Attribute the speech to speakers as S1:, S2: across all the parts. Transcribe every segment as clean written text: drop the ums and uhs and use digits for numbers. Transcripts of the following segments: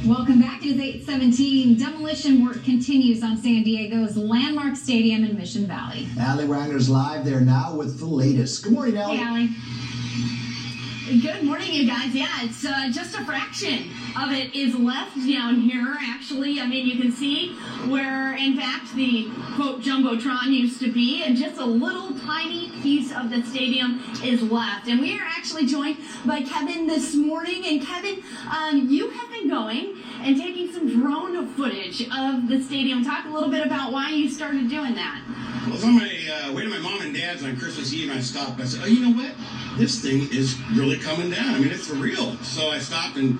S1: Welcome back. It is 8:17. Demolition work continues on San Diego's landmark stadium in Mission Valley.
S2: Allie Wagner's live there now with the latest. Good morning, Allie.
S1: Hey, Allie.
S3: Good morning, you guys. Yeah, it's just a fraction of it is left down here, actually. I mean, you can see where, in fact, the, quote, Jumbotron used to be, and just a little tiny piece of the stadium is left. And we are actually joined by Kevin this morning. And Kevin, you have been going and taking some drone footage of the stadium. Talk a little bit about why you started doing that.
S4: Well, I was on my way to my mom and dad's on Christmas Eve, and I stopped. I said, oh, you know what? This thing is really coming down. I mean, it's for real. So I stopped and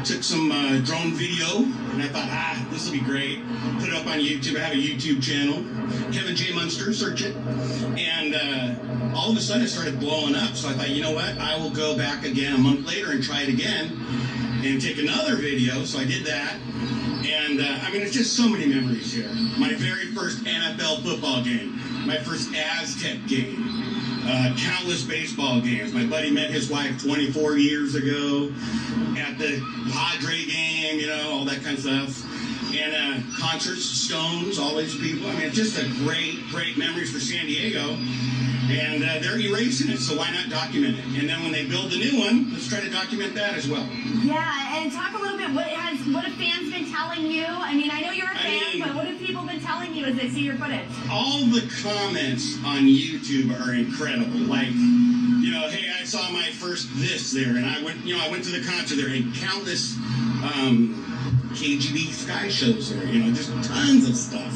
S4: took some drone video, and I thought, this will be great. Put it up on YouTube. I have a YouTube channel, Kevin J. Munster, search it. And all of a sudden it started blowing up. So I thought, you know what? I will go back again a month later and try it again and take another video. So I did that. And I mean, it's just so many memories here. My very first NFL football game, my first Aztec game, countless baseball games. My buddy met his wife 24 years ago at the Padre game, you know, all that kind of stuff. And concerts, Stones, all these people. I mean, it's just a great memories for San Diego. And they're erasing it, so why not document it? And then when they build the new one, let's try to document that as well.
S3: Yeah, and talk a little bit, what have fans been telling you? I mean, I know you're a fan, but what have people been telling you as they see your footage?
S4: All the comments on YouTube are incredible. Like, you know, hey, I saw my first this there, and I went to the concert there, and countless KGB sky shows there, you know, just tons of stuff.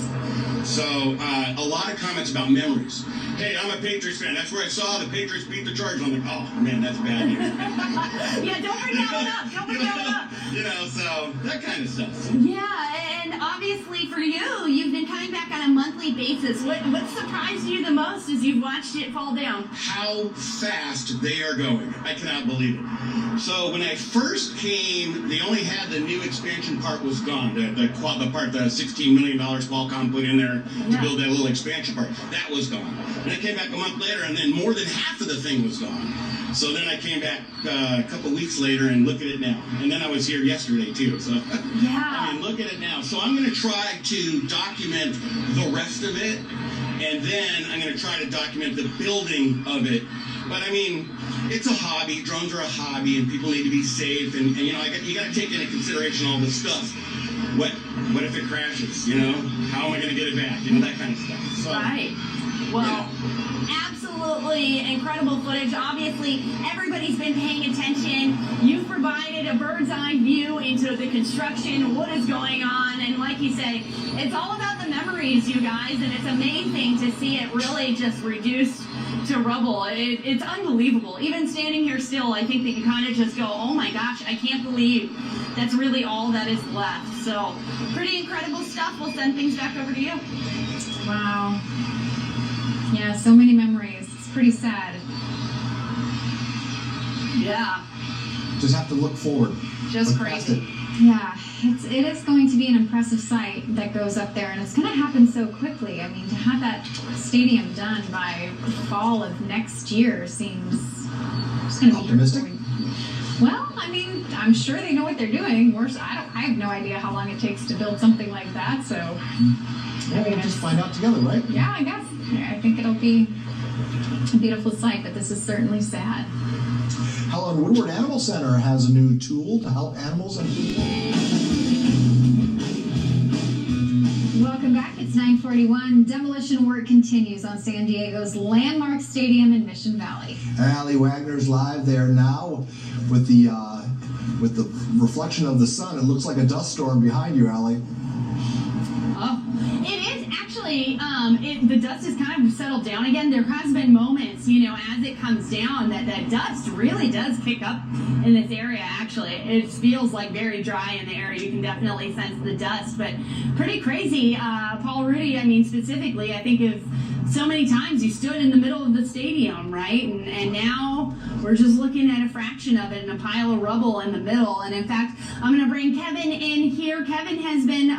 S4: So, a lot of comments about memories. Hey, I'm a Patriots fan. That's where I saw the Patriots beat the Chargers. I'm like, oh, man, that's bad news.
S3: Yeah, don't bring that one up. Don't bring that one up.
S4: You know, so that kind of stuff. So.
S3: Yeah, and obviously for you, you've been coming back on a monthly basis. What surprised you the most as you've watched it fall down?
S4: How fast they are going. I cannot believe it. So when I first came, they only had the new expansion part was gone. The part, the $16 million Qualcomm put in there to build that little expansion part. That was gone. And I came back a month later, and then more than half of the thing was gone. So then I came back a couple weeks later, and look at it now. And then I was here yesterday, too. So
S3: yeah.
S4: I mean, look at it now. So I'm going to try to document the rest of it, and then I'm going to try to document the building of it. But I mean, it's a hobby. Drones are a hobby, and people need to be safe. And you know, you got to take into consideration all this stuff. What if it crashes? You know, how am I going to get it back? You know, that kind of stuff. So,
S3: right. Well, absolutely incredible footage. Obviously, everybody's been paying attention. You've provided a bird's eye view into the construction, what is going on, and like you say, it's all about the memories, you guys, and it's amazing to see it really just reduced to rubble. It's unbelievable. Even standing here still, I think that you kind of just go, oh my gosh, I can't believe that's really all that is left. So, pretty incredible stuff. We'll send things back over to you.
S1: Wow. Yeah, so many memories. It's pretty sad.
S3: Yeah.
S2: Just have to look forward.
S1: Just crazy. Yeah, it is going to be an impressive sight that goes up there, and it's going to happen so quickly. I mean, to have that stadium done by fall of next year seems just going to be
S2: optimistic.
S1: Well, I mean, I'm sure they know what they're doing. I have no idea how long it takes to build something like that, so.
S2: Well, we'll just find out together, right?
S1: Yeah, I guess. I think it'll be a beautiful sight, but this is certainly sad.
S2: Helen Woodward Animal Center has a new tool to help animals and people.
S1: Welcome back. It's 9:41. Demolition work continues on San Diego's landmark stadium in Mission Valley.
S2: Allie Wagner's live there now with the reflection of the sun. It looks like a dust storm behind you, Allie.
S3: Oh, it is actually, the dust has kind of settled down again. There has been moments, you know, as it comes down that dust really does kick up in this area, actually. It feels like very dry in the area. You can definitely sense the dust, but pretty crazy. Paul Rudy, I mean, specifically, I think of so many times you stood in the middle of the stadium, right? And now we're just looking at a fraction of it and a pile of rubble in the middle. And in fact, I'm going to bring Kevin in here. Kevin has been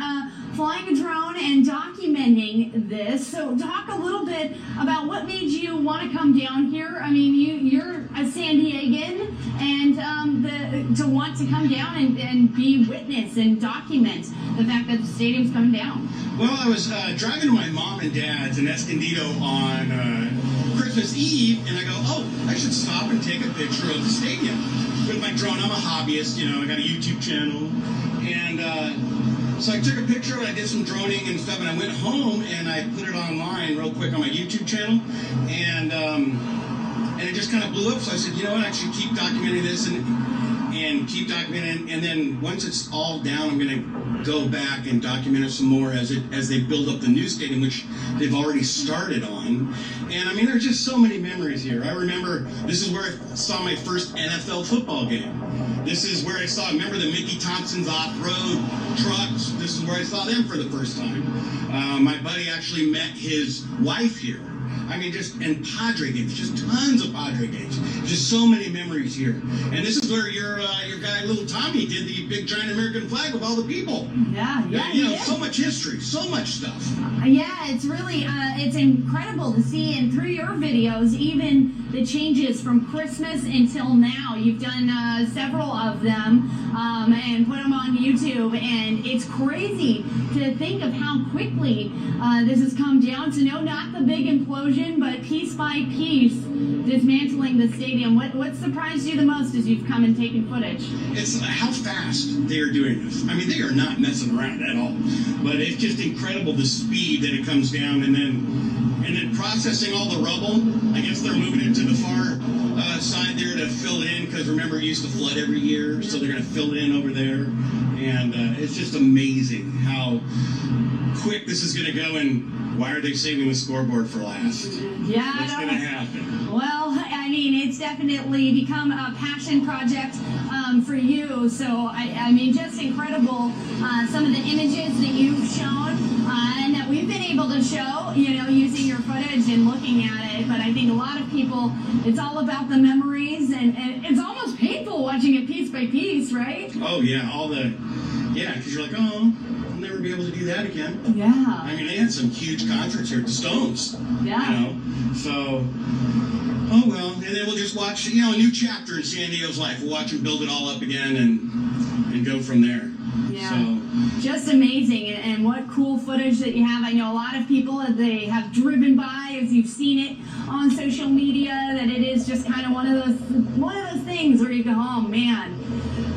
S3: flying a drone and documenting this. So talk a little bit about what made you want to come down here. I mean, you're a San Diegan, and to want to come down and be witness and document the fact that the stadium's coming down?
S4: Well, I was driving to my mom and dad's in Escondido on Christmas Eve, and I go, oh, I should stop and take a picture of the stadium with my drone. I'm a hobbyist, I got a YouTube channel, and so I took a picture of it. I did some droning and stuff, and I went home and I put it online real quick on my YouTube channel, and it just kind of blew up. So I said, you know what, I should keep documenting this and keep documenting, and then once it's all down, I'm going to go back and document it some more as they build up the new stadium, which they've already started on. And I mean, there's just so many memories here. I remember this is where I saw my first NFL football game. This is where I saw, remember the Mickey Thompson's off-road trucks? This is where I saw them for the first time. My buddy actually met his wife here. I mean, and Padre games, just tons of Padre games. Just so many memories here. And this is where your guy, little Tommy, did the big giant American flag with all the people.
S3: Yeah.
S4: So much history, so much stuff.
S3: Yeah, it's really, it's incredible to see, and through your videos, even the changes from Christmas until now. You've done several of them and put them on YouTube, and it's crazy to think of how quickly this has come down to not the big implosion, but piece by piece dismantling the stadium. What surprised you the most as you've come and taken footage?
S4: It's how fast they are doing this. I mean, they are not messing around at all. But it's just incredible the speed that it comes down, and then processing all the rubble. I guess they're moving it to the far side there to fill it in, because remember, it used to flood every year, so they're going to fill it in over there. And it's just amazing how quick this is going to go, and why are they saving the scoreboard for last?
S3: Yeah,
S4: what's going to happen?
S3: Well, I mean, it's definitely become a passion project for you. So, I mean, just incredible. Some of the images that you've shown and that we've been able to show, using your footage and looking at it. But I think a lot of people, it's all about the memories, and it's almost painful watching it piece by piece, right?
S4: Oh, yeah, because you're like, oh, I'll never be able to do that again.
S3: Yeah.
S4: I mean, they had some huge concerts here at the Stones.
S3: Yeah.
S4: So, oh well. And then we'll just watch, a new chapter in San Diego's life. We'll watch them build it all up again and go from there.
S3: Yeah.
S4: So,
S3: just amazing, and what cool footage that you have. I know a lot of people, they have driven by, as you've seen it on social media, that it is just kind of one of those things where you go, oh man,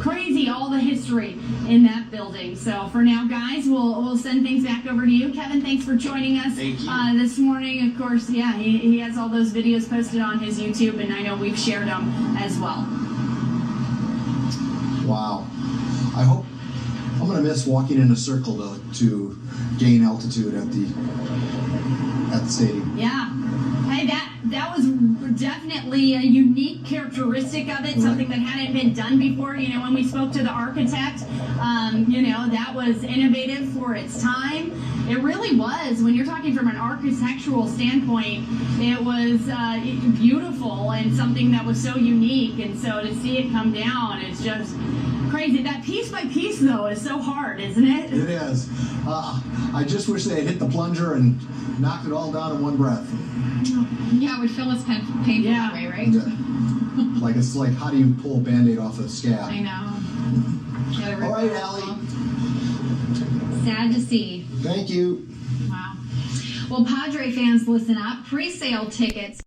S3: crazy, all the history in that building. So for now, guys, we'll send things back over to you. Kevin, thanks for joining us this morning. Of course, yeah, he has all those videos posted on his YouTube, and I know we've shared them as well.
S2: Wow. I hope I'm going to miss walking in a circle to gain altitude at the stadium.
S3: Yeah. Hey, that was definitely a unique characteristic of it, something that hadn't been done before. When we spoke to the architect, that was innovative for its time. It really was. When you're talking from an architectural standpoint, it was beautiful and something that was so unique. And so to see it come down, it's just crazy. That piece by piece, though, is so hard, isn't it?
S2: It is. I just wish they had hit the plunger and knocked it all down in one breath.
S1: Yeah, it would feel less painful that way, right?
S2: Yeah. It's like, how do you pull a Band-Aid off a scab?
S1: I know.
S2: All right, Allie.
S1: Sad to see.
S2: Thank you.
S1: Wow. Well, Padre fans, listen up. Pre-sale tickets